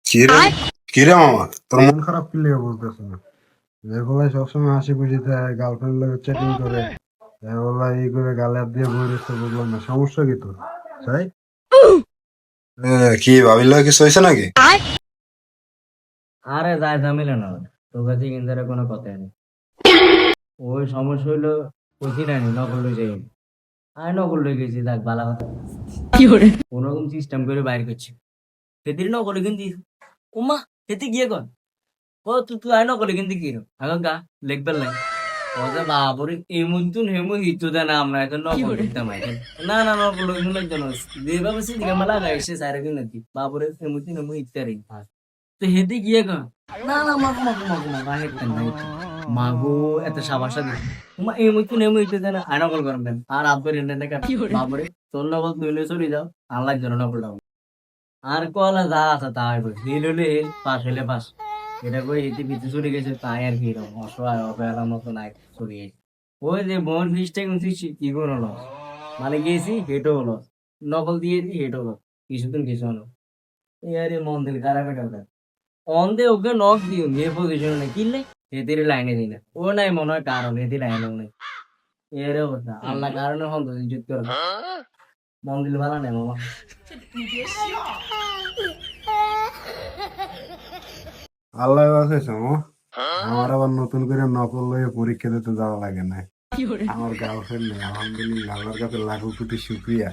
কিরে কিরে মামা, তোর মন খারাপ কি লেগে বলতেছ না? যেগুলাই সবসময় হাসি খুশিতে গার্লফ্রেন্ড লোক চ্যাটিং করে, এগুলা এই করে গালে হাত দিয়ে বই রেখে বুঝলাম না সমস্যা কি তোর? তাই কি ভাবিল কিছু হয়েছে নাকি? আরে যাই ঝামেলা না, তোর কাছে কিন্তু আর কোনো কথা নেই। ওই সমস্যা হইলো কইছি না নকল লই যাই, আমি নকল লই গেছি, দেখ বালা কথা কোন রকম সিস্টেম করে বাইর করছি সেদিন নকল কিন্তু উমা সেটি গিয়ে কর ও তুই তুই আয় নকল কিন্তু কি আগে গা লেখবার নাই ওদের বাবুরে এমন তুন হেমু হিতু দেন আমরা এখন নকল করতাম এখন না না নকল লই জন্য যেভাবে সিদিকে মালা গাইছে সারা দিন নাকি বাবুরে এমন তুন হেমু হিতারি তো হেদি গিয়ে কর না না মাগো মাগো মাগো মাগো হেতেন না মাগো এত সাবাসা দিস তোমা এই মুই তুই নেমু হিতে দেন আয়না কল করবেন দেন আর আব্বার এনে দেখা বাবুরে তোর নকল তুই লই চলে যাও আল্লাহর জন্য নকল দাও আর কলা যা আছে তা হইব হিল হলে হিল পাস হলে পাস এটা কই ইতি পিছু চলে গেছে তাই আর কি রকম অসহায় অবহেলার মতো নাই চলে গেছে ওই যে বোন ফিসটা কিন্তু কি কোনো লস মানে গেছি হেঁটো হলো নকল দিয়েছি হেঁটো হলো কিছুদিন কিছু হলো এই আরে মন দিল খারাপ এটা অন্ধে ওকে নক দিও এ পজিশনে নাই কিনলে এদের লাইনে দিই না ও নাই মনে হয় কারণ এদের লাইনেও নেই এর অবস্থা আল্লাহ কারণে হন তো যুদ্ধ করে মন দিল ভালো নেই মামা আল্লাহ বাঁচাইছে মামা। আমার আবার নতুন করে নকল লয়ে পরীক্ষা দিতে যাওয়া লাগে না। আমার গার্লফ্রেন্ড নেই, আলহামদুলিল্লাহ, আল্লাহর কাছে লাখো কোটি শুকরিয়া।